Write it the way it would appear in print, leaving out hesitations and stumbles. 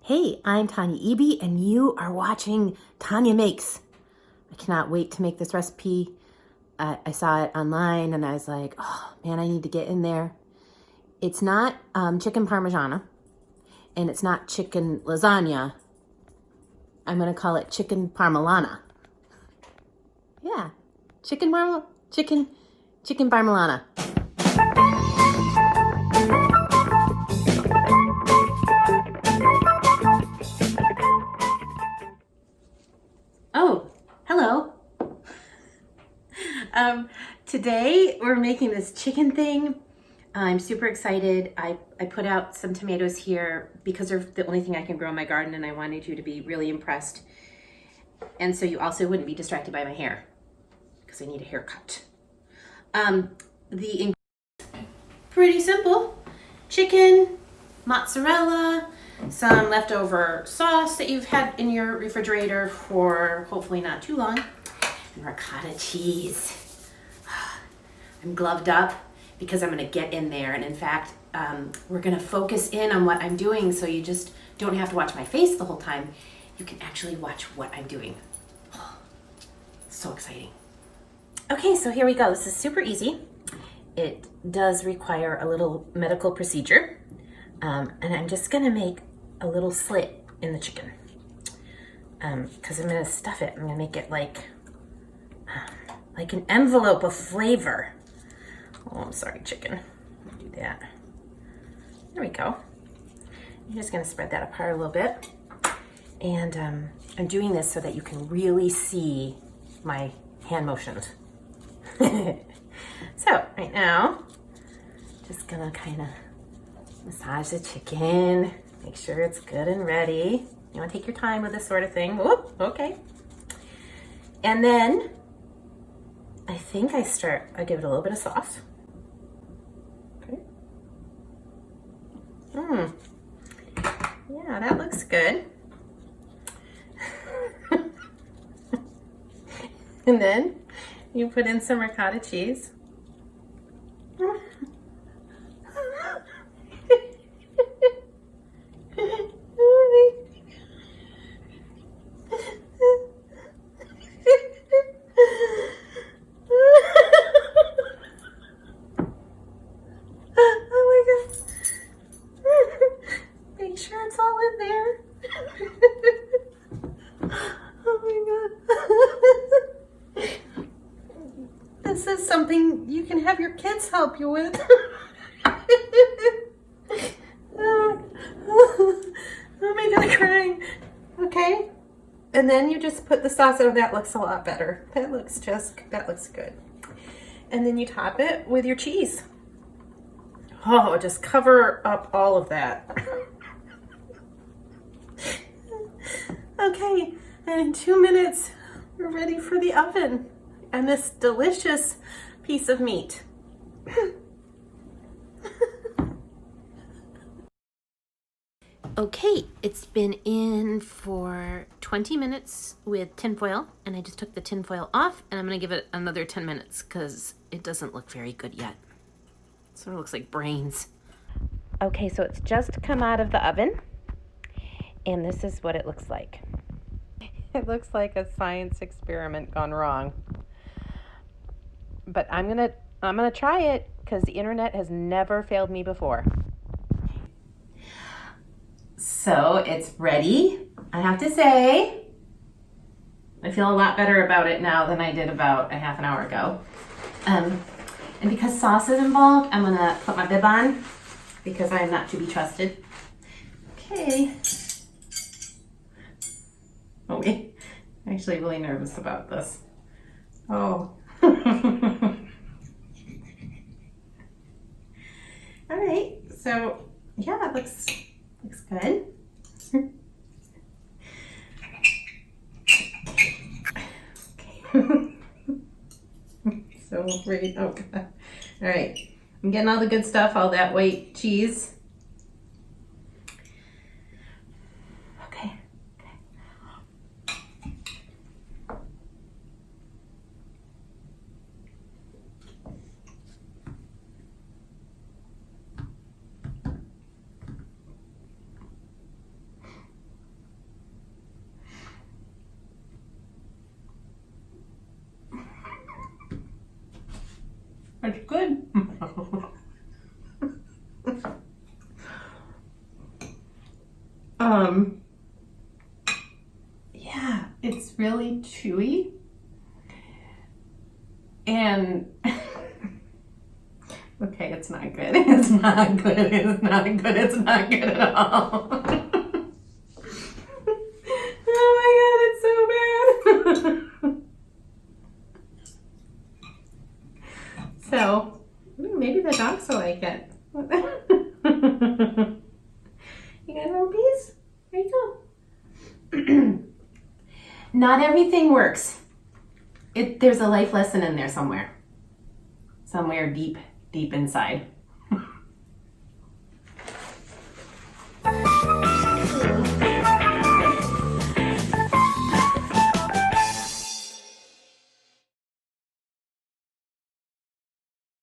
Hey, I'm Tanya Eby, and you are watching Tanya Makes. I cannot wait to make this recipe. I saw it online, and I was like, oh man, I need to get in there. It's not chicken parmigiana, and it's not chicken lasagna. I'm gonna call it chicken parmalagna. Yeah, chicken parmalagna. Oh, hello. Today we're making this chicken thing. I'm super excited. I put out some tomatoes here because they're the only thing I can grow in my garden, and I wanted you to be really impressed. And so you also wouldn't be distracted by my hair because I need a haircut. The pretty simple. Chicken, mozzarella, some leftover sauce that you've had in your refrigerator for hopefully not too long, and ricotta cheese. I'm gloved up because I'm gonna get in there, and in fact, we're gonna focus in on what I'm doing, so you just don't have to watch my face the whole time. You can actually watch what I'm doing. Oh, so exciting. Okay, so here we go. This is super easy. It does require a little medical procedure, and I'm just gonna make a little slit in the chicken because I'm gonna stuff it. I'm gonna make it like an envelope of flavor. Oh, I'm sorry, chicken. Do that. There we go. I'm just gonna spread that apart a little bit. And I'm doing this so that you can really see my hand motions. So right now, just gonna kind of massage the chicken, make sure it's good and ready. You wanna take your time with this sort of thing. Whoop, okay. And then I think I give it a little bit of sauce. Okay. Yeah, that looks good. And then you put in some ricotta cheese. Make sure it's all in there. Oh my God. This is something you can have your kids help you with. Oh my God, I'm crying. Okay. And then you just put the sauce on. That looks a lot better. That looks good. And then you top it with your cheese. Oh, just cover up all of that. Okay, and in 2 minutes, we're ready for the oven and this delicious piece of meat. Okay, it's been in for 20 minutes with tinfoil, and I just took the tinfoil off, and I'm gonna give it another 10 minutes because it doesn't look very good yet. Sort of looks like brains. Okay, so it's just come out of the oven, and this is what it looks like. It looks like a science experiment gone wrong. But I'm gonna try it because the internet has never failed me before. So it's ready. I have to say, I feel a lot better about it now than I did about a half an hour ago. And because sauce is involved, I'm gonna put my bib on because I am not to be trusted. Okay. Oh wait, I'm actually really nervous about this. Oh. All right, so yeah, it looks good. Okay. So ready. Oh God. All right, I'm getting all the good stuff, all that white cheese. Okay. It's good. Yeah, it's really chewy. And okay, it's not good. It's not good. It's not good. It's not good at all. Oh my god, it's so bad. So, maybe the dogs will like it. You got a little piece? There you go. Not everything works. There's a life lesson in there somewhere. Somewhere deep, deep inside.